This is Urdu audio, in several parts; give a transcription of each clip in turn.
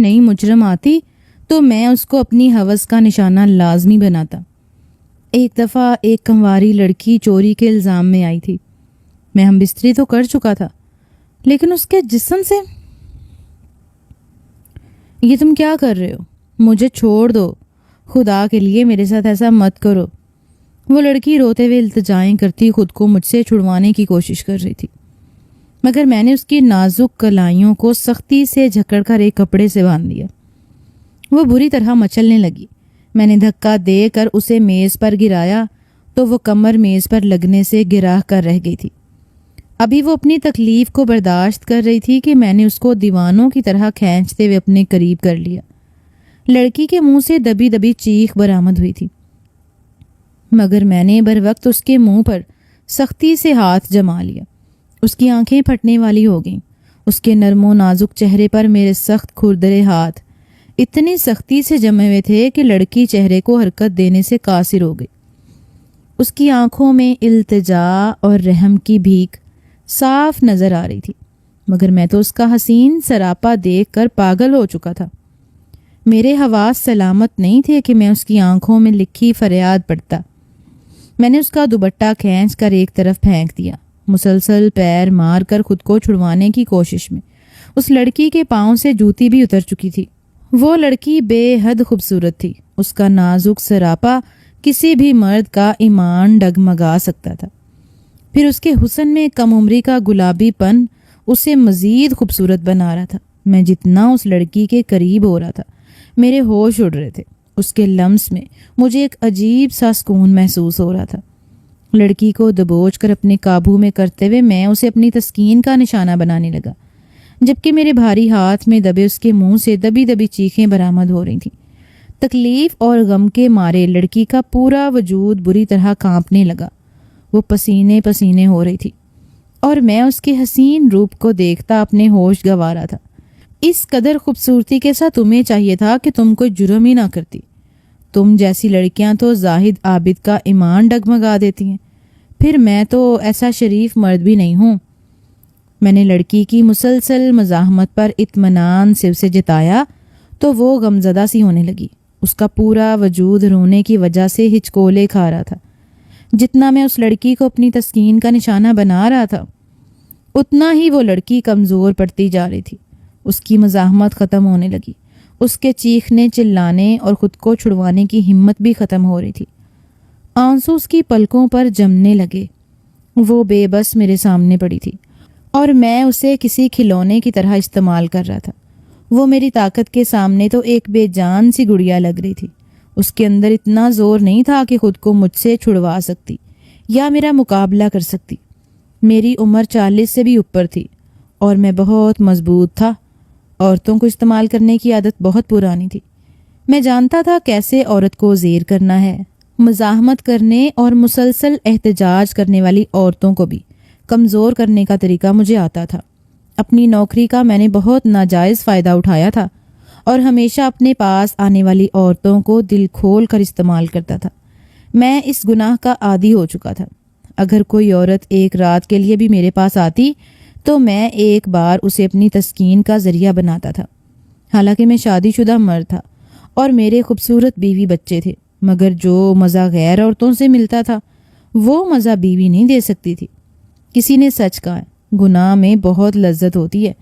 نئی مجرم آتی تو میں اس کو اپنی ہوس کا نشانہ لازمی بناتا۔ ایک دفعہ ایک کنواری لڑکی چوری کے الزام میں آئی تھی۔ میں ہم بستری تو کر چکا تھا، لیکن اس کے جسم سے یہ تم کیا کر رہے ہو؟ مجھے چھوڑ دو، خدا کے لیے میرے ساتھ ایسا مت کرو۔ وہ لڑکی روتے ہوئے التجائیں کرتی خود کو مجھ سے چھڑوانے کی کوشش کر رہی تھی، مگر میں نے اس کی نازک کلائیوں کو سختی سے جکڑ کر ایک کپڑے سے باندھ دیا۔ وہ بری طرح مچلنے لگی۔ میں نے دھکا دے کر اسے میز پر گرایا تو وہ کمر میز پر لگنے سے گرا کر رہ گئی تھی۔ ابھی وہ اپنی تکلیف کو برداشت کر رہی تھی کہ میں نے اس کو دیوانوں کی طرح کھینچتے ہوئے اپنے قریب کر لیا۔ لڑکی کے منہ سے دبی دبی چیخ برآمد ہوئی تھی، مگر میں نے بر وقت اس کے منہ پر سختی سے ہاتھ جما لیا۔ اس کی آنکھیں پھٹنے والی ہو گئیں۔ اس کے نرم و نازک چہرے پر میرے سخت کھردرے ہاتھ اتنی سختی سے جمے ہوئے تھے کہ لڑکی چہرے کو حرکت دینے سے قاصر ہو گئی۔ اس کی آنکھوں میں التجا اور رحم کی بھیک صاف نظر آ رہی تھی، مگر میں تو اس کا حسین سراپا دیکھ کر پاگل ہو چکا تھا۔ میرے حواس سلامت نہیں تھے کہ میں اس کی آنکھوں میں لکھی فریاد پڑھتا۔ میں نے اس کا دوپٹہ کھینچ کر ایک طرف پھینک دیا، مسلسل پیر مار کر خود کو چھڑوانے کی کوشش میں۔ اس لڑکی کے پاؤں سے جوتی بھی اتر چکی تھی۔ وہ لڑکی بے حد خوبصورت تھی۔ اس کا نازک سراپا کسی بھی مرد کا ایمان ڈگمگا سکتا تھا۔ پھر اس کے حسن میں کم عمری کا گلابی پن اسے مزید خوبصورت بنا رہا تھا۔ میں جتنا اس لڑکی کے قریب ہو رہا تھا میرے ہوش اڑ رہے تھے۔ اس کے لمس میں مجھے ایک عجیب سا سکون محسوس ہو رہا تھا۔ لڑکی کو دبوچ کر اپنے قابو میں کرتے ہوئے میں اسے اپنی تسکین کا نشانہ بنانے لگا، جبکہ میرے بھاری ہاتھ میں دبے اس کے منہ سے دبی دبی چیخیں برآمد ہو رہی تھیں۔ تکلیف اور غم کے مارے لڑکی کا پورا وجود بری طرح کانپنے لگا۔ وہ پسینے پسینے ہو رہی تھی اور میں اس کے حسین روپ کو دیکھتا اپنے ہوش گنوا رہا تھا۔ اس قدر خوبصورتی کے ساتھ تمہیں چاہیے تھا کہ تم کوئی جرم ہی نہ کرتی۔ تم جیسی لڑکیاں تو زاہد عابد کا ایمان ڈگمگا دیتی ہیں، پھر میں تو ایسا شریف مرد بھی نہیں ہوں۔ میں نے لڑکی کی مسلسل مزاحمت پر اطمینان سے اسے جتایا تو وہ غمزدہ سی ہونے لگی۔ اس کا پورا وجود رونے کی وجہ سے ہچکولے کھا رہا تھا۔ جتنا میں اس لڑکی کو اپنی تسکین کا نشانہ بنا رہا تھا، اتنا ہی وہ لڑکی کمزور پڑتی جا رہی تھی۔ اس کی مزاحمت ختم ہونے لگی۔ اس کے چیخنے چلانے اور خود کو چھڑوانے کی ہمت بھی ختم ہو رہی تھی۔ آنسو اس کی پلکوں پر جمنے لگے۔ وہ بے بس میرے سامنے پڑی تھی اور میں اسے کسی کھلونے کی طرح استعمال کر رہا تھا۔ وہ میری طاقت کے سامنے تو ایک بے جان سی گڑیا لگ رہی تھی۔ اس کے اندر اتنا زور نہیں تھا کہ خود کو مجھ سے چھڑوا سکتی یا میرا مقابلہ کر سکتی۔ میری عمر 40 سے بھی اوپر تھی اور میں بہت مضبوط تھا۔ عورتوں کو استعمال کرنے کی عادت بہت پرانی تھی۔ میں جانتا تھا کیسے عورت کو زیر کرنا ہے۔ مزاحمت کرنے اور مسلسل احتجاج کرنے والی عورتوں کو بھی کمزور کرنے کا طریقہ مجھے آتا تھا۔ اپنی نوکری کا میں نے بہت ناجائز فائدہ اٹھایا تھا اور ہمیشہ اپنے پاس آنے والی عورتوں کو دل کھول کر استعمال کرتا تھا۔ میں اس گناہ کا عادی ہو چکا تھا۔ اگر کوئی عورت ایک رات کے لیے بھی میرے پاس آتی تو میں ایک بار اسے اپنی تسکین کا ذریعہ بناتا تھا۔ حالانکہ میں شادی شدہ مرد تھا اور میرے خوبصورت بیوی بچے تھے، مگر جو مزہ غیر عورتوں سے ملتا تھا وہ مزہ بیوی نہیں دے سکتی تھی۔ کسی نے سچ کہا ہے، گناہ میں بہت لذت ہوتی ہے۔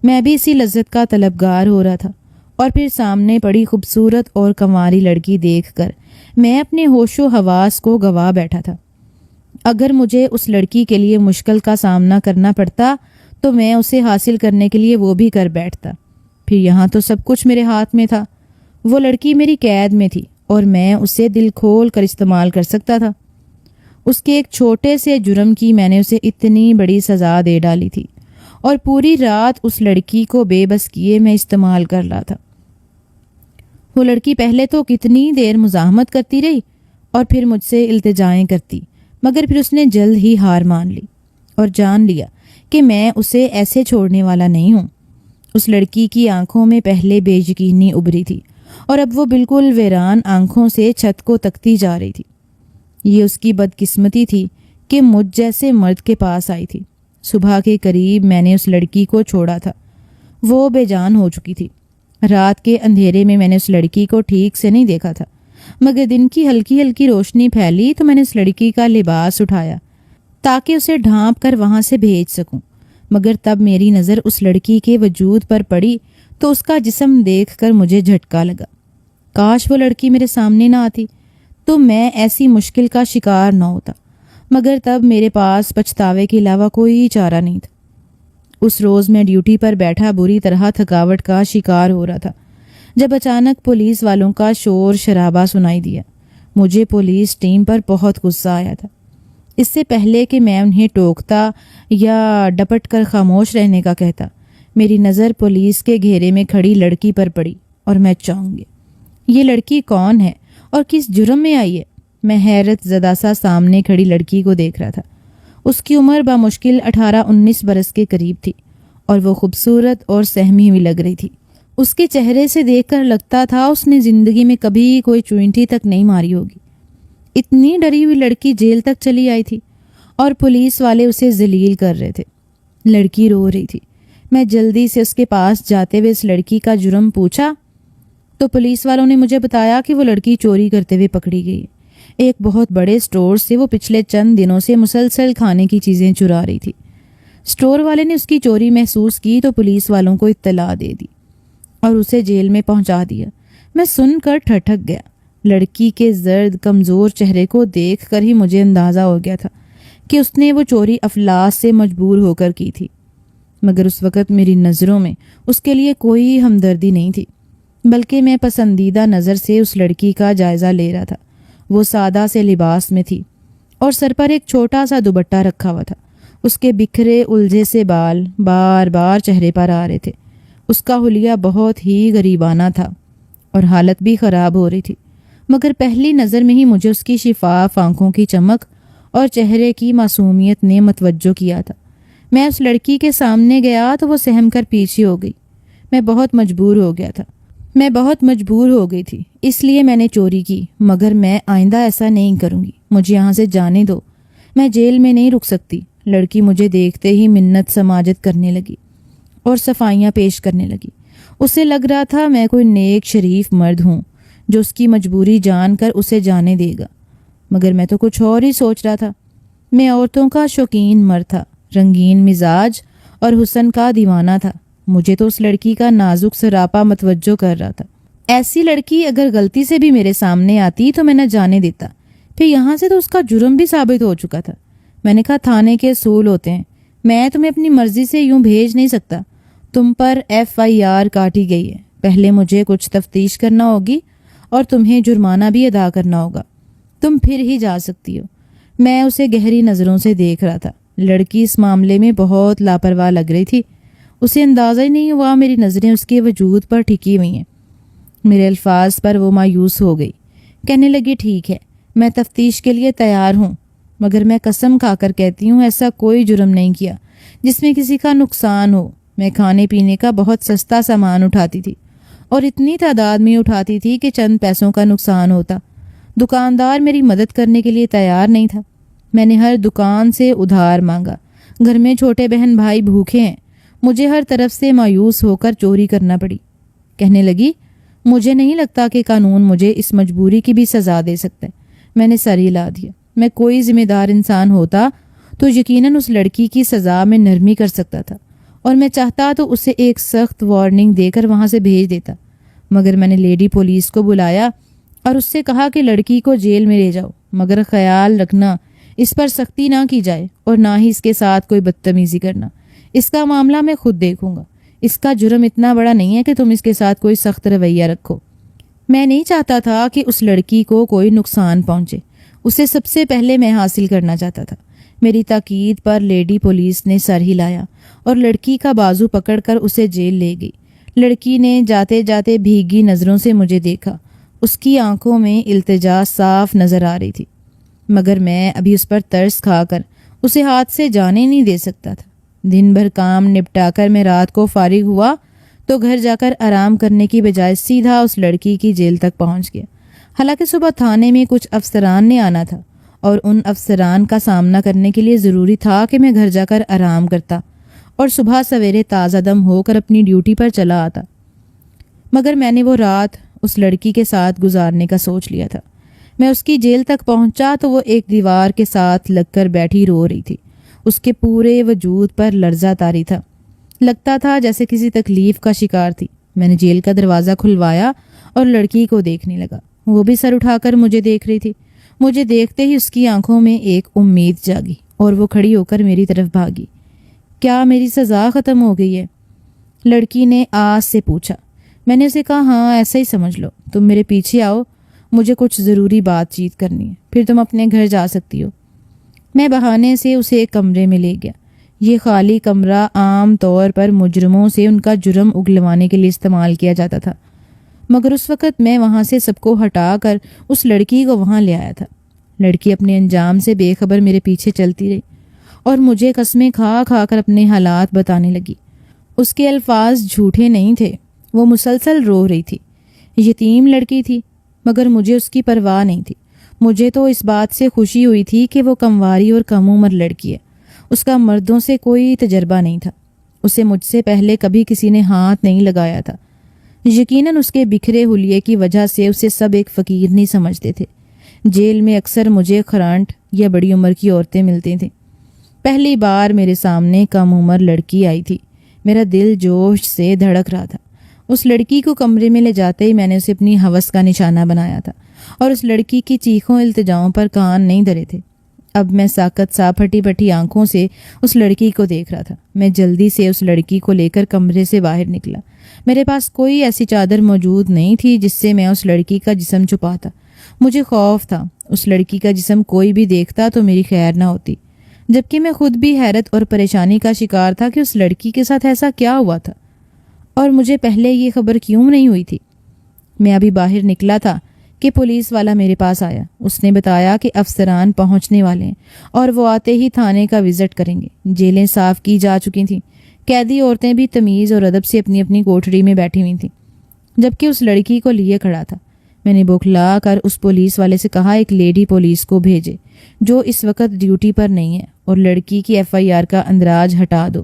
میں بھی اسی لذت کا طلبگار ہو رہا تھا، اور پھر سامنے پڑی خوبصورت اور کنواری لڑکی دیکھ کر میں اپنے ہوش و حواس کو گوا بیٹھا تھا۔ اگر مجھے اس لڑکی کے لیے مشکل کا سامنا کرنا پڑتا تو میں اسے حاصل کرنے کے لیے وہ بھی کر بیٹھتا۔ پھر یہاں تو سب کچھ میرے ہاتھ میں تھا۔ وہ لڑکی میری قید میں تھی اور میں اسے دل کھول کر استعمال کر سکتا تھا۔ اس کے ایک چھوٹے سے جرم کی میں نے اسے اتنی بڑی سزا دے ڈالی تھی، اور پوری رات اس لڑکی کو بے بس کیے میں استعمال کر رہا تھا۔ وہ لڑکی پہلے تو کتنی دیر مزاحمت کرتی رہی اور پھر مجھ سے التجائیں کرتی، مگر پھر اس نے جلد ہی ہار مان لی اور جان لیا کہ میں اسے ایسے چھوڑنے والا نہیں ہوں۔ اس لڑکی کی آنکھوں میں پہلے بے یقینی ابھری تھی اور اب وہ بالکل ویران آنکھوں سے چھت کو تکتی جا رہی تھی۔ یہ اس کی بدقسمتی تھی کہ مجھ جیسے مرد کے پاس آئی تھی۔ صبح کے قریب میں نے اس لڑکی کو چھوڑا تھا۔ وہ بے جان ہو چکی تھی۔ رات کے اندھیرے میں نے اس لڑکی کو ٹھیک سے نہیں دیکھا تھا، مگر دن کی ہلکی ہلکی روشنی پھیلی تو میں نے اس لڑکی کا لباس اٹھایا تاکہ اسے ڈھانپ کر وہاں سے بھیج سکوں، مگر تب میری نظر اس لڑکی کے وجود پر پڑی تو اس کا جسم دیکھ کر مجھے جھٹکا لگا۔ کاش وہ لڑکی میرے سامنے نہ آتی تو میں ایسی مشکل کا شکار نہ ہوتا، مگر تب میرے پاس پچھتاوے کے علاوہ کوئی چارہ نہیں تھا۔ اس روز میں ڈیوٹی پر بیٹھا بری طرح تھکاوٹ کا شکار ہو رہا تھا جب اچانک پولیس والوں کا شور شرابہ سنائی دیا۔ مجھے پولیس ٹیم پر بہت غصہ آیا تھا۔ اس سے پہلے کہ میں انہیں ٹوکتا یا ڈپٹ کر خاموش رہنے کا کہتا، میری نظر پولیس کے گھیرے میں کھڑی لڑکی پر پڑی اور میں چونک گیا۔ یہ لڑکی کون ہے اور کس جرم میں آئی ہے؟ میں حیرت زدہ سا سامنے کھڑی لڑکی کو دیکھ رہا تھا۔ اس کی عمر بمشکل 18-19 برس کے قریب تھی اور وہ خوبصورت اور سہمی ہوئی لگ رہی تھی۔ اس کے چہرے سے دیکھ کر لگتا تھا اس نے زندگی میں کبھی کوئی چوئنٹی تک نہیں ماری ہوگی۔ اتنی ڈری ہوئی لڑکی جیل تک چلی آئی تھی اور پولیس والے اسے ذلیل کر رہے تھے۔ لڑکی رو رہی تھی۔ میں جلدی سے اس کے پاس جاتے ہوئے اس لڑکی کا جرم پوچھا تو پولیس والوں نے مجھے بتایا کہ وہ لڑکی چوری کرتے ہوئے پکڑی گئی ہے۔ ایک بہت بڑے سٹور سے وہ پچھلے چند دنوں سے مسلسل کھانے کی چیزیں چرا رہی تھی۔ سٹور والے نے اس کی چوری محسوس کی تو پولیس والوں کو اطلاع دے دی اور اسے جیل میں پہنچا دیا۔ میں سن کر ٹھٹک گیا۔ لڑکی کے زرد کمزور چہرے کو دیکھ کر ہی مجھے اندازہ ہو گیا تھا کہ اس نے وہ چوری افلاس سے مجبور ہو کر کی تھی، مگر اس وقت میری نظروں میں اس کے لیے کوئی ہمدردی نہیں تھی، بلکہ میں پسندیدہ نظر سے اس لڑکی کا جائزہ لے رہا تھا۔ وہ سادہ سے لباس میں تھی اور سر پر ایک چھوٹا سا دوپٹہ رکھا ہوا تھا۔ اس کے بکھرے الجھے سے بال بار بار چہرے پر آ رہے تھے۔ اس کا حلیہ بہت ہی غریبانہ تھا اور حالت بھی خراب ہو رہی تھی، مگر پہلی نظر میں ہی مجھے اس کی شفاف آنکھوں کی چمک اور چہرے کی معصومیت نے متوجہ کیا تھا۔ میں اس لڑکی کے سامنے گیا تو وہ سہم کر پیچھے ہو گئی۔ میں بہت مجبور ہو گئی تھی، اس لیے میں نے چوری کی، مگر میں آئندہ ایسا نہیں کروں گی۔ مجھے یہاں سے جانے دو، میں جیل میں نہیں رک سکتی۔ لڑکی مجھے دیکھتے ہی منت سماجت کرنے لگی اور صفائیاں پیش کرنے لگی۔ اسے لگ رہا تھا میں کوئی نیک شریف مرد ہوں جو اس کی مجبوری جان کر اسے جانے دے گا، مگر میں تو کچھ اور ہی سوچ رہا تھا۔ میں عورتوں کا شوقین مرد تھا، رنگین مزاج اور حسن کا دیوانہ تھا۔ مجھے تو اس لڑکی کا نازک سراپا متوجہ کر رہا تھا۔ ایسی لڑکی اگر غلطی سے بھی میرے سامنے آتی تو میں نہ جانے دیتا۔ پھر یہاں سے تو اس کا جرم بھی ثابت ہو چکا تھا۔ میں نے کہا تھانے کے اصول ہوتے ہیں، میں تمہیں اپنی مرضی سے یوں بھیج نہیں سکتا۔ تم پر FIR کاٹی گئی ہے، پہلے مجھے کچھ تفتیش کرنا ہوگی اور تمہیں جرمانہ بھی ادا کرنا ہوگا، تم پھر ہی جا سکتی ہو۔ میں اسے گہری نظروں سے دیکھ رہا تھا۔ لڑکی اس معاملے میں بہت لاپرواہ لگ رہی تھی۔ اسے اندازہ ہی نہیں ہوا میری نظریں اس کے وجود پر ٹھکی ہوئی ہیں۔ میرے الفاظ پر وہ مایوس ہو گئی، کہنے لگی ٹھیک ہے، میں تفتیش کے لیے تیار ہوں، مگر میں قسم کھا کر کہتی ہوں ایسا کوئی جرم نہیں کیا جس میں کسی کا نقصان ہو۔ میں کھانے پینے کا بہت سستا سامان اٹھاتی تھی اور اتنی تعداد میں اٹھاتی تھی کہ چند پیسوں کا نقصان ہوتا۔ دکاندار میری مدد کرنے کے لیے تیار نہیں تھا۔ میں نے ہر دکان سے ادھار مانگا۔ گھر میں چھوٹے بہن بھائی بھوکے ہیں۔ مجھے ہر طرف سے مایوس ہو کر چوری کرنا پڑی۔ کہنے لگی مجھے نہیں لگتا کہ قانون مجھے اس مجبوری کی بھی سزا دے سکتا ہے۔ میں نے سر ہلا دیا۔ میں کوئی ذمہ دار انسان ہوتا تو یقیناً اس لڑکی کی سزا میں نرمی کر سکتا تھا اور میں چاہتا تو اسے ایک سخت وارننگ دے کر وہاں سے بھیج دیتا، مگر میں نے لیڈی پولیس کو بلایا اور اس سے کہا کہ لڑکی کو جیل میں لے جاؤ، مگر خیال رکھنا اس پر سختی نہ کی جائے اور نہ ہی اس کے ساتھ کوئی بدتمیزی کرنا۔ اس کا معاملہ میں خود دیکھوں گا۔ اس کا جرم اتنا بڑا نہیں ہے کہ تم اس کے ساتھ کوئی سخت رویہ رکھو۔ میں نہیں چاہتا تھا کہ اس لڑکی کو کوئی نقصان پہنچے، اسے سب سے پہلے میں حاصل کرنا چاہتا تھا۔ میری تاکید پر لیڈی پولیس نے سر ہلایا اور لڑکی کا بازو پکڑ کر اسے جیل لے گئی۔ لڑکی نے جاتے جاتے بھیگی نظروں سے مجھے دیکھا۔ اس کی آنکھوں میں التجا صاف نظر آ رہی تھی، مگر میں ابھی اس پر ترس کھا کر اسے ہاتھ سے جانے نہیں دے سکتا تھا۔ دن بھر کام نپٹا کر میں رات کو فارغ ہوا تو گھر جا کر آرام کرنے کی بجائے سیدھا اس لڑکی کی جیل تک پہنچ گیا۔ حالانکہ صبح تھانے میں کچھ افسران نے آنا تھا اور ان افسران کا سامنا کرنے کے لیے ضروری تھا کہ میں گھر جا کر آرام کرتا اور صبح سویرے تازہ دم ہو کر اپنی ڈیوٹی پر چلا آتا۔ مگر میں نے وہ رات اس لڑکی کے ساتھ گزارنے کا سوچ لیا تھا۔ میں اس کی جیل تک پہنچا تو وہ ایک دیوار کے ساتھ لگ کر بیٹھی رو رہی تھی۔ اس کے پورے وجود پر لرزہ طاری تھا، لگتا تھا جیسے کسی تکلیف کا شکار تھی۔ میں نے جیل کا دروازہ کھلوایا اور لڑکی کو دیکھنے لگا۔ وہ بھی سر اٹھا کر مجھے دیکھ رہی تھی۔ مجھے دیکھتے ہی اس کی آنکھوں میں ایک امید جاگی اور وہ کھڑی ہو کر میری طرف بھاگی۔ کیا میری سزا ختم ہو گئی ہے؟ لڑکی نے آس سے پوچھا۔ میں نے اسے کہا ہاں ایسا ہی سمجھ لو، تم میرے پیچھے آؤ، مجھے کچھ ضروری بات چیت کرنی ہے، پھر تم اپنے گھر جا سکتی ہو۔ میں بہانے سے اسے ایک کمرے میں لے گیا۔ یہ خالی کمرہ عام طور پر مجرموں سے ان کا جرم اگلوانے کے لیے استعمال کیا جاتا تھا، مگر اس وقت میں وہاں سے سب کو ہٹا کر اس لڑکی کو وہاں لے آیا تھا۔ لڑکی اپنے انجام سے بے خبر میرے پیچھے چلتی رہی اور مجھے قسمیں کھا کھا کر اپنے حالات بتانے لگی۔ اس کے الفاظ جھوٹے نہیں تھے، وہ مسلسل رو رہی تھی۔ یتیم لڑکی تھی مگر مجھے اس کی پرواہ نہیں تھی۔ مجھے تو اس بات سے خوشی ہوئی تھی کہ وہ کمواری اور کم عمر لڑکی ہے۔ اس کا مردوں سے کوئی تجربہ نہیں تھا، اسے مجھ سے پہلے کبھی کسی نے ہاتھ نہیں لگایا تھا۔ یقیناً اس کے بکھرے حلیے کی وجہ سے اسے سب ایک فقیر نہیں سمجھتے تھے۔ جیل میں اکثر مجھے خرانٹ یا بڑی عمر کی عورتیں ملتی تھیں۔ پہلی بار میرے سامنے کم عمر لڑکی آئی تھی، میرا دل جوش سے دھڑک رہا تھا۔ اس لڑکی کو کمرے میں لے جاتے ہی میں نے اسے اپنی ہوس کا نشانہ بنایا تھا اور اس لڑکی کی چیخوں التجاؤں پر کان نہیں دھرے تھے۔ اب میں ساکت سا پھٹی پھٹی آنکھوں سے اس لڑکی کو دیکھ رہا تھا۔ میں جلدی سے اس لڑکی کو لے کر کمرے سے باہر نکلا۔ میرے پاس کوئی ایسی چادر موجود نہیں تھی جس سے میں اس لڑکی کا جسم چھپاتا۔ مجھے خوف تھا اس لڑکی کا جسم کوئی بھی دیکھتا تو میری خیر نہ ہوتی، جبکہ میں خود بھی حیرت اور پریشانی کا شکار تھا کہ اس لڑکی کے ساتھ ایسا کیا ہوا تھا اور مجھے پہلے یہ خبر کیوں نہیں ہوئی تھی۔ میں ابھی باہر نکلا تھا کہ پولیس والا میرے پاس آیا۔ اس نے بتایا کہ افسران پہنچنے والے ہیں اور وہ آتے ہی تھانے کا وزٹ کریں گے۔ جیلیں صاف کی جا چکی تھیں، قیدی عورتیں بھی تمیز اور ادب سے اپنی اپنی کوٹڑی میں بیٹھی ہوئی تھیں، جبکہ اس لڑکی کو لیے کھڑا تھا۔ میں نے بوکھلا کر اس پولیس والے سے کہا ایک لیڈی پولیس کو بھیجے جو اس وقت ڈیوٹی پر نہیں ہے، اور لڑکی کی FIR کا اندراج ہٹا دو۔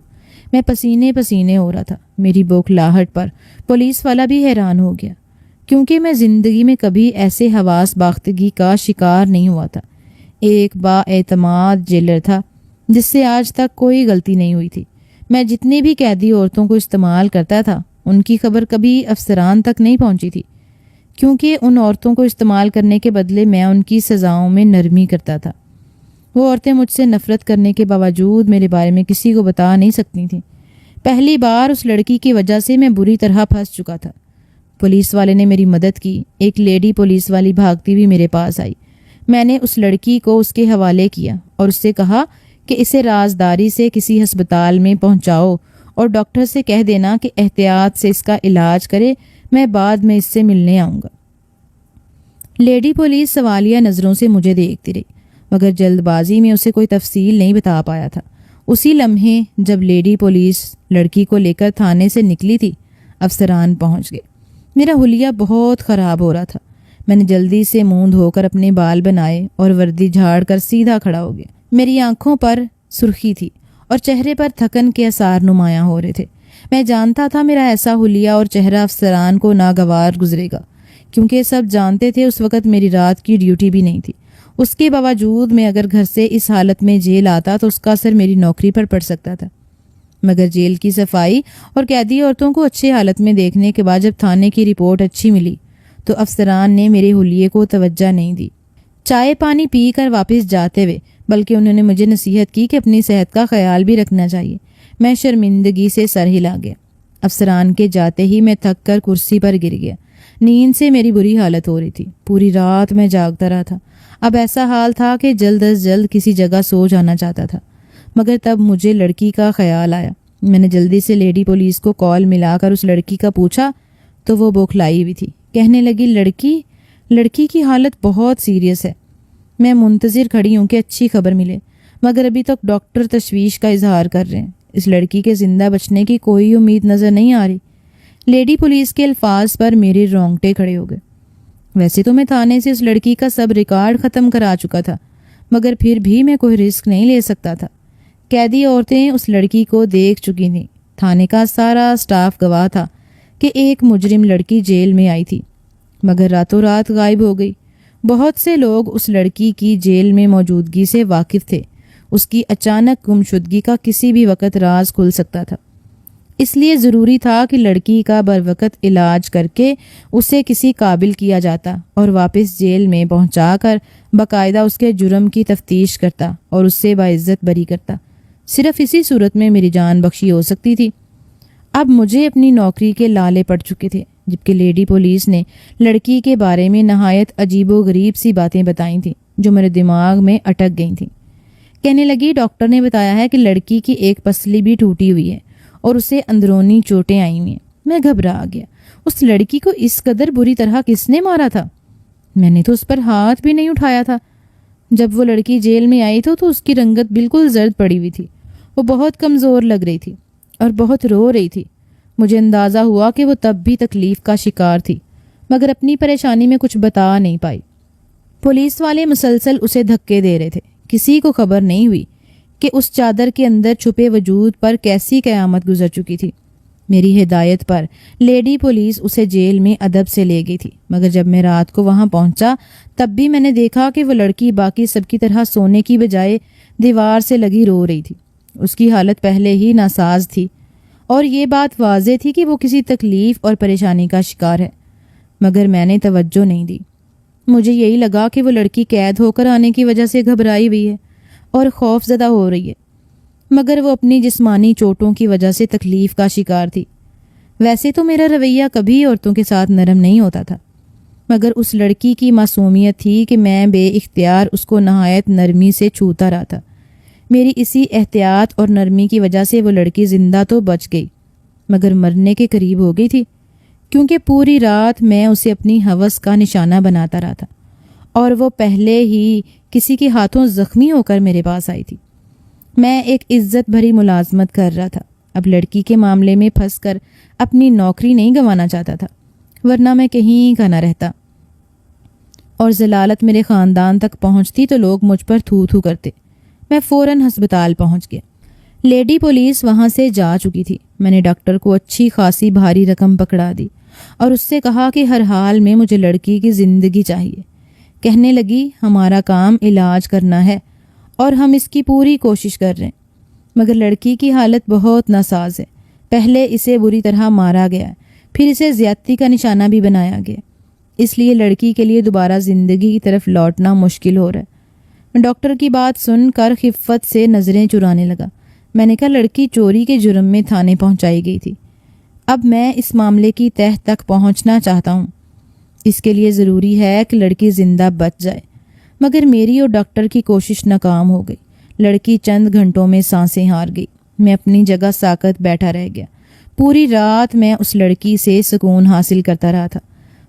میں پسینے پسینے ہو رہا تھا۔ میری بوکھلاہٹ پر پولیس والا بھی حیران ہو گیا، کیونکہ میں زندگی میں کبھی ایسے حواس باختگی کا شکار نہیں ہوا تھا۔ ایک با اعتماد جیلر تھا جس سے آج تک کوئی غلطی نہیں ہوئی تھی۔ میں جتنی بھی قیدی عورتوں کو استعمال کرتا تھا ان کی خبر کبھی افسران تک نہیں پہنچی تھی، کیونکہ ان عورتوں کو استعمال کرنے کے بدلے میں ان کی سزاؤں میں نرمی کرتا تھا۔ وہ عورتیں مجھ سے نفرت کرنے کے باوجود میرے بارے میں کسی کو بتا نہیں سکتی تھیں۔ پہلی بار اس لڑکی کی وجہ سے میں بری طرح پھنس چکا تھا۔ پولیس والے نے میری مدد کی۔ ایک لیڈی پولیس والی بھاگتی بھی میرے پاس آئی۔ میں نے اس لڑکی کو اس کے حوالے کیا اور اس سے کہا کہ اسے رازداری سے کسی ہسپتال میں پہنچاؤ اور ڈاکٹر سے کہہ دینا کہ احتیاط سے اس کا علاج کرے، میں بعد میں اس سے ملنے آؤں گا۔ لیڈی پولیس سوالیہ نظروں سے مجھے دیکھتی رہی، مگر جلد بازی میں اسے کوئی تفصیل نہیں بتا پایا تھا۔ اسی لمحے جب لیڈی پولیس لڑکی کو لے کر تھانے سے نکلی تھی، افسران پہنچ گئے۔ میرا حلیہ بہت خراب ہو رہا تھا۔ میں نے جلدی سے منہ دھو کر اپنے بال بنائے اور وردی جھاڑ کر سیدھا کھڑا ہو گیا۔ میری آنکھوں پر سرخی تھی اور چہرے پر تھکن کے آثار نمایاں ہو رہے تھے۔ میں جانتا تھا میرا ایسا حلیہ اور چہرہ افسران کو ناگوار گزرے گا، کیونکہ سب جانتے تھے اس وقت میری رات کی ڈیوٹی بھی نہیں تھی۔ اس کے باوجود میں اگر گھر سے اس حالت میں جیل آتا تو اس کا اثر میری نوکری پر پڑ سکتا تھا۔ مگر جیل کی صفائی اور قیدی عورتوں کو اچھی حالت میں دیکھنے کے بعد جب تھانے کی رپورٹ اچھی ملی تو افسران نے میرے حلیے کو توجہ نہیں دی۔ چائے پانی پی کر واپس جاتے ہوئے بلکہ انہوں نے مجھے نصیحت کی کہ اپنی صحت کا خیال بھی رکھنا چاہیے۔ میں شرمندگی سے سر ہلا گیا۔ افسران کے جاتے ہی میں تھک کر کرسی پر گر گیا۔ نیند سے میری بری حالت ہو رہی تھی۔ پوری رات میں جاگتا رہا تھا۔ اب ایسا حال تھا کہ جلد از جلد کسی جگہ سو جانا چاہتا تھا، مگر تب مجھے لڑکی کا خیال آیا۔ میں نے جلدی سے لیڈی پولیس کو کال ملا کر اس لڑکی کا پوچھا تو وہ بوکھلائی ہوئی تھی۔ کہنے لگی لڑکی کی حالت بہت سیریس ہے۔ میں منتظر کھڑی ہوں کہ اچھی خبر ملے، مگر ابھی تک ڈاکٹر تشویش کا اظہار کر رہے ہیں۔ اس لڑکی کے زندہ بچنے کی کوئی امید نظر نہیں آ رہی۔ لیڈی پولیس کے الفاظ پر میرے رونگٹے کھڑے ہو گئے۔ ویسے تو میں تھانے سے اس لڑکی کا سب ریکارڈ ختم کرا چکا تھا، مگر پھر بھی میں کوئی رسک نہیں لے سکتا تھا۔ قیدی عورتیں اس لڑکی کو دیکھ چکی تھیں۔ تھانے کا سارا سٹاف گواہ تھا کہ ایک مجرم لڑکی جیل میں آئی تھی مگر راتوں رات غائب ہو گئی۔ بہت سے لوگ اس لڑکی کی جیل میں موجودگی سے واقف تھے۔ اس کی اچانک گمشدگی کا کسی بھی وقت راز کھل سکتا تھا، اس لیے ضروری تھا کہ لڑکی کا بروقت علاج کر کے اسے کسی قابل کیا جاتا اور واپس جیل میں پہنچا کر باقاعدہ اس کے جرم کی تفتیش کرتا اور اس سے باعزت بری کرتا۔ صرف اسی صورت میں میری جان بخشی ہو سکتی تھی۔ اب مجھے اپنی نوکری کے لالے پڑ چکے تھے، جبکہ لیڈی پولیس نے لڑکی کے بارے میں نہایت عجیب و غریب سی باتیں بتائی تھیں جو میرے دماغ میں اٹک گئی تھیں۔ کہنے لگی ڈاکٹر نے بتایا ہے کہ لڑکی کی ایک پسلی بھی ٹوٹی ہوئی ہے اور اسے اندرونی چوٹیں آئی ہوئی ہیں۔ میں گھبرا گیا۔ اس لڑکی کو اس قدر بری طرح کس نے مارا تھا؟ میں نے تو اس پر ہاتھ بھی نہیں اٹھایا تھا۔ جب وہ لڑکی جیل میں آئی تو اس کی رنگت بالکل زرد پڑی ہوئی تھی۔ وہ بہت کمزور لگ رہی تھی اور بہت رو رہی تھی۔ مجھے اندازہ ہوا کہ وہ تب بھی تکلیف کا شکار تھی مگر اپنی پریشانی میں کچھ بتا نہیں پائی۔ پولیس والے مسلسل اسے دھکے دے رہے تھے۔ کسی کو خبر نہیں ہوئی کہ اس چادر کے اندر چھپے وجود پر کیسی قیامت گزر چکی تھی۔ میری ہدایت پر لیڈی پولیس اسے جیل میں ادب سے لے گئی تھی مگر جب میں رات کو وہاں پہنچا تب بھی میں نے دیکھا کہ وہ لڑکی باقی سب کی طرح سونے کی بجائے دیوار سے لگی رو رہی تھی۔ اس کی حالت پہلے ہی ناساز تھی اور یہ بات واضح تھی کہ وہ کسی تکلیف اور پریشانی کا شکار ہے، مگر میں نے توجہ نہیں دی۔ مجھے یہی لگا کہ وہ لڑکی قید ہو کر آنے کی وجہ سے گھبرائی ہوئی ہے اور خوف زدہ ہو رہی ہے، مگر وہ اپنی جسمانی چوٹوں کی وجہ سے تکلیف کا شکار تھی۔ ویسے تو میرا رویہ کبھی عورتوں کے ساتھ نرم نہیں ہوتا تھا، مگر اس لڑکی کی معصومیت تھی کہ میں بے اختیار اس کو نہایت نرمی سے چھوتا رہا تھا۔ میری اسی احتیاط اور نرمی کی وجہ سے وہ لڑکی زندہ تو بچ گئی مگر مرنے کے قریب ہو گئی تھی، کیونکہ پوری رات میں اسے اپنی ہوس کا نشانہ بناتا رہا تھا اور وہ پہلے ہی کسی کے ہاتھوں زخمی ہو کر میرے پاس آئی تھی۔ میں ایک عزت بھری ملازمت کر رہا تھا، اب لڑکی کے معاملے میں پھنس کر اپنی نوکری نہیں گنوانا چاہتا تھا، ورنہ میں کہیں کا نہ رہتا اور ضلالت میرے خاندان تک پہنچتی تو لوگ مجھ پر تھو تھو کرتے۔ میں فوراً ہسپتال پہنچ گیا۔ لیڈی پولیس وہاں سے جا چکی تھی۔ میں نے ڈاکٹر کو اچھی خاصی بھاری رقم پکڑا دی اور اس سے کہا کہ ہر حال میں مجھے لڑکی کی زندگی چاہیے۔ کہنے لگی ہمارا کام علاج کرنا ہے اور ہم اس کی پوری کوشش کر رہے ہیں، مگر لڑکی کی حالت بہت ناساز ہے۔ پہلے اسے بری طرح مارا گیا ہے، پھر اسے زیادتی کا نشانہ بھی بنایا گیا، اس لیے لڑکی کے لیے دوبارہ زندگی کی طرف لوٹنا مشکل ہو رہا ہے۔ ڈاکٹر کی بات سن کر خفت سے نظریں چرانے لگا۔ میں نے کہا لڑکی چوری کے جرم میں تھانے پہنچائی گئی تھی۔ اب میں اس معاملے کی تہہ تک پہنچنا چاہتا ہوں۔ اس کے لیے ضروری ہے کہ لڑکی زندہ بچ جائے، مگر میری اور ڈاکٹر کی کوشش ناکام ہو گئی۔ لڑکی چند گھنٹوں میں سانسیں ہار گئی۔ میں اپنی جگہ ساکت بیٹھا رہ گیا۔ پوری رات میں اس لڑکی سے سکون حاصل کرتا رہا تھا۔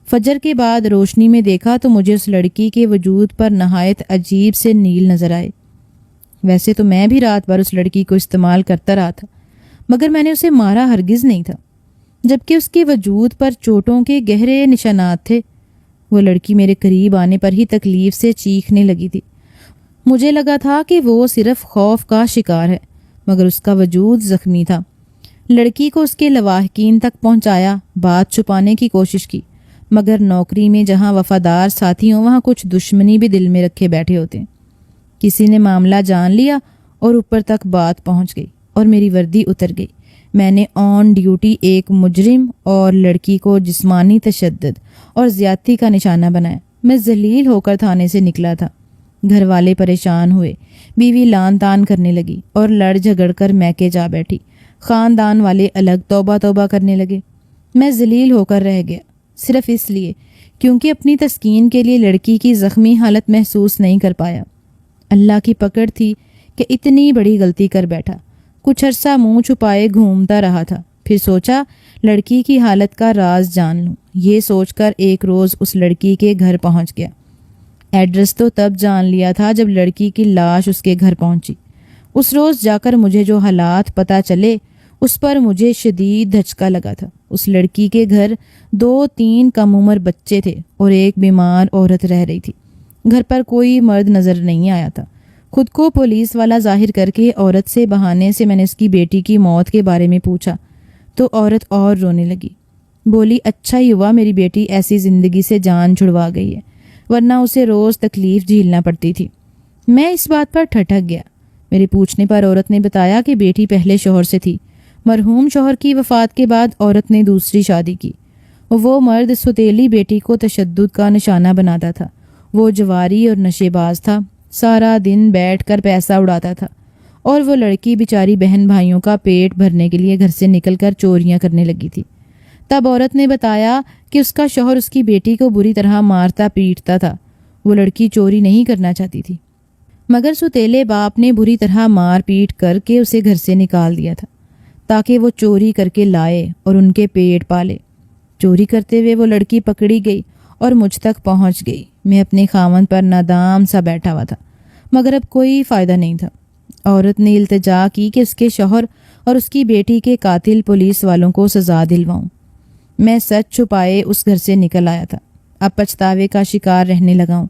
فجر کے بعد روشنی میں دیکھا تو مجھے اس لڑکی کے وجود پر نہایت عجیب سے نیل نظر آئے۔ ویسے تو میں بھی رات بھر اس لڑکی کو استعمال کرتا رہا تھا، مگر میں نے اسے مارا ہرگز نہیں تھا، جبکہ اس کے وجود پر چوٹوں کے گہرے نشانات تھے۔ وہ لڑکی میرے قریب آنے پر ہی تکلیف سے چیخنے لگی تھی۔ مجھے لگا تھا کہ وہ صرف خوف کا شکار ہے، مگر اس کا وجود زخمی تھا۔ لڑکی کو اس کے لواحقین تک پہنچایا، بات چھپانے کی کوشش کی، مگر نوکری میں جہاں وفادار ساتھی ہوں وہاں کچھ دشمنی بھی دل میں رکھے بیٹھے ہوتے ہیں۔ کسی نے معاملہ جان لیا اور اوپر تک بات پہنچ گئی اور میری وردی اتر گئی۔ میں نے آن ڈیوٹی ایک مجرم اور لڑکی کو جسمانی تشدد اور زیادتی کا نشانہ بنایا۔ میں ذلیل ہو کر تھانے سے نکلا تھا۔ گھر والے پریشان ہوئے، بیوی لان تان کرنے لگی اور لڑ جھگڑ کر میکے جا بیٹھی۔ خاندان والے الگ توبہ توبہ کرنے لگے۔ میں ذلیل ہو کر رہ گیا، صرف اس لیے کیونکہ اپنی تسکین کے لیے لڑکی کی زخمی حالت محسوس نہیں کر پایا۔ اللہ کی پکڑ تھی کہ اتنی بڑی غلطی کر بیٹھا۔ کچھ عرصہ منہ چھپائے گھومتا رہا تھا، پھر سوچا لڑکی کی حالت کا راز جان لوں۔ یہ سوچ کر ایک روز اس لڑکی کے گھر پہنچ گیا۔ ایڈریس تو تب جان لیا تھا جب لڑکی کی لاش اس کے گھر پہنچی۔ اس روز جا کر مجھے جو حالات پتہ چلے اس پر مجھے شدید دھچکا لگا تھا۔ اس لڑکی کے گھر 2-3 کم عمر بچے تھے اور ایک بیمار عورت رہ رہی تھی۔ گھر پر کوئی مرد نظر نہیں آیا تھا۔ خود کو پولیس والا ظاہر کر کے عورت سے بہانے سے میں نے اس کی بیٹی کی موت کے بارے میں پوچھا تو عورت اور رونے لگی۔ بولی اچھا ہی ہوا میری بیٹی ایسی زندگی سے جان چھڑوا گئی ہے، ورنہ اسے روز تکلیف جھیلنا پڑتی تھی۔ میں اس بات پر ٹھٹک گیا۔ میرے پوچھنے پر عورت نے بتایا کہ بیٹی پہلے شوہر سے تھی، مرحوم شوہر کی وفات کے بعد عورت نے دوسری شادی کی۔ وہ مرد سوتیلی بیٹی کو تشدد کا نشانہ بناتا تھا۔ وہ جواری اور نشے باز تھا، سارا دن بیٹھ کر پیسہ اڑاتا تھا، اور وہ لڑکی بیچاری بہن بھائیوں کا پیٹ بھرنے کے لیے گھر سے نکل کر چوریاں کرنے لگی تھی۔ تب عورت نے بتایا کہ اس کا شوہر اس کی بیٹی کو بری طرح مارتا پیٹتا تھا۔ وہ لڑکی چوری نہیں کرنا چاہتی تھی، مگر سوتیلے باپ نے بری طرح مار پیٹ کر کے اسے گھر سے نکال دیا تھا تاکہ وہ چوری کر کے لائے اور ان کے پیٹ پالے۔ چوری کرتے ہوئے وہ لڑکی پکڑی گئی اور مجھ تک پہنچ گئی۔ میں اپنے خاوند پر نادام سا بیٹھا ہوا تھا، مگر اب کوئی فائدہ نہیں تھا۔ عورت نے التجا کی کہ اس کے شوہر اور اس کی بیٹی کے قاتل پولیس والوں کو سزا دلواؤں۔ میں سچ چھپائے اس گھر سے نکل آیا تھا۔ اب پچھتاوے کا شکار رہنے لگا ہوں۔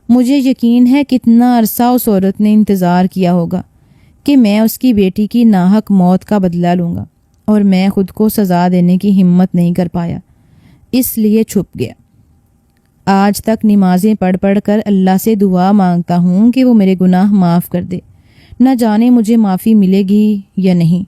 مجھے یقین ہے کتنا عرصہ اس عورت نے انتظار کیا ہوگا کہ میں اس کی بیٹی کی ناحق موت کا بدلہ لوں گا، اور میں خود کو سزا دینے کی ہمت نہیں کر پایا، اس لیے چھپ گیا۔ آج تک نمازیں پڑھ پڑھ کر اللہ سے دعا مانگتا ہوں کہ وہ میرے گناہ معاف کر دے، نہ جانے مجھے معافی ملے گی یا نہیں۔